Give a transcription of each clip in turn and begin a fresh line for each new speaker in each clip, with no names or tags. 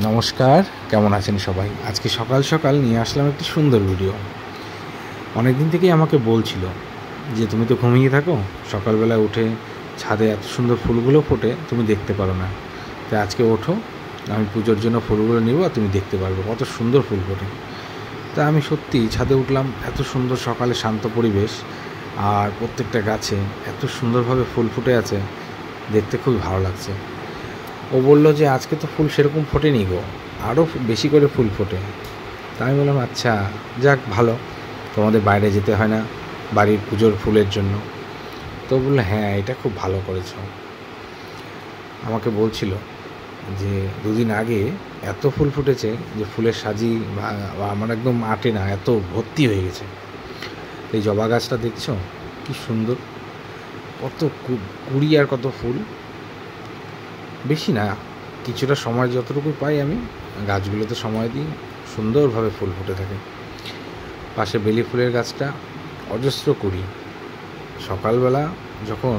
নমস্কার, কেমন আছেন সবাই? আজকে সকাল সকাল নিয়ে আসলাম একটি সুন্দর ভিডিও। অনেক দিন থেকেই আমাকে বলছিল যে তুমি তো ঘুমিয়ে থাকো, সকালবেলা উঠে ছাদে এত সুন্দর ফুলগুলো ফোটে, তুমি দেখতে পারো না। তাই আজকে ওঠো, আমি পুজোর জন্য ফুলগুলো নিব আর তুমি দেখতে পারবে কত সুন্দর ফুল ফোটে। তা আমি সত্যিই ছাদে উঠলাম, এত সুন্দর সকালে শান্ত পরিবেশ, আর প্রত্যেকটা গাছে এত সুন্দরভাবে ফুল ফুটে আছে, দেখতে খুবই ভালো লাগছে। ও বলল যে আজকে তো ফুল সেরকম ফোটেনি গো, আরও বেশি করে ফুল ফোটে। তা আমি বললাম আচ্ছা, যাক ভালো, তোমাদের বাইরে যেতে হয় না বাড়ির পুজোর ফুলের জন্য। তো বললো হ্যাঁ, এটা খুব ভালো করেছো। আমাকে বলছিল যে দুদিন আগে এত ফুল ফুটেছে যে ফুলের সাজি আমার একদম আটে না, এত ভর্তি হয়ে গেছে। এই জবা গাছটা দেখছো কি সুন্দর, কত কুড়ি আর কত ফুল। বেশি না, কিছুটা সময় যতটুকু পাই আমি গাছগুলোতে সময় দিই, সুন্দরভাবে ফুল ফুটে থাকে। পাশে বেলি ফুলের গাছটা অজস্র কুড়ি। সকালবেলা যখন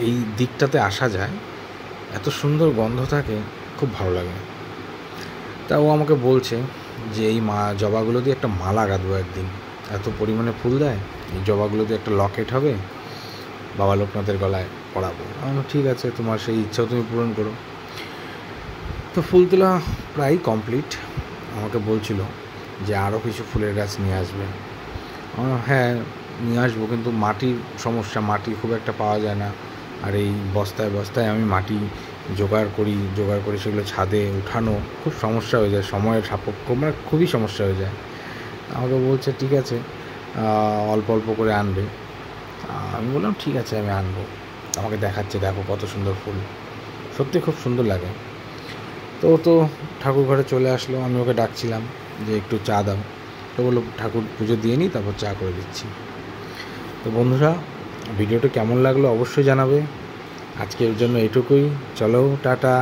এই দিকটাতে আসা যায়, এত সুন্দর গন্ধ থাকে, খুব ভালো লাগে। তা ও আমাকে বলছে যে এই জবাগুলো দিয়ে একটা মালা গাঁথবো একদিন, এত পরিমাণে ফুল দেয়, এই জবাগুলো দিয়ে একটা লকেট হবে, বাবা লোকনাথের গলায় পরাবো। আমি ঠিক আছে, তোমার সেই ইচ্ছাও তুমি পূরণ করো। তো ফুল তোলা প্রায় কমপ্লিট। আমাকে বলছিল যে আরও কিছু ফুলের গাছ নিয়ে আসবে। হ্যাঁ, নিয়ে আসবো, কিন্তু মাটির সমস্যা, মাটি খুব একটা পাওয়া যায় না। আর এই বস্তায় বস্তায় আমি মাটি জোগাড় করে সেগুলো ছাদে উঠানো খুব সমস্যা হয়ে যায়, সময়ের সাপেক্ষ, মানে খুবই সমস্যা হয়ে যায়। আমাকে বলছে ঠিক আছে, অল্প অল্প করে আনবে। আমি বললাম ঠিক আছে, আমি আনবো। আমাকে দেখাচ্ছে, দেখো কত সুন্দর ফুল, সত্যি খুব সুন্দর লাগে। তো ঠাকুর ঘরে চলে আসলো, আমি ওকে ডাকছিলাম যে একটু চা দাও। তো বললো ঠাকুর পুজো দিয়ে নিই, তারপর চা করে দিচ্ছি। তো বন্ধুরা, ভিডিওটা কেমন লাগলো অবশ্যই জানাবে। আজকের জন্য এটুকুই, চলো টাটা।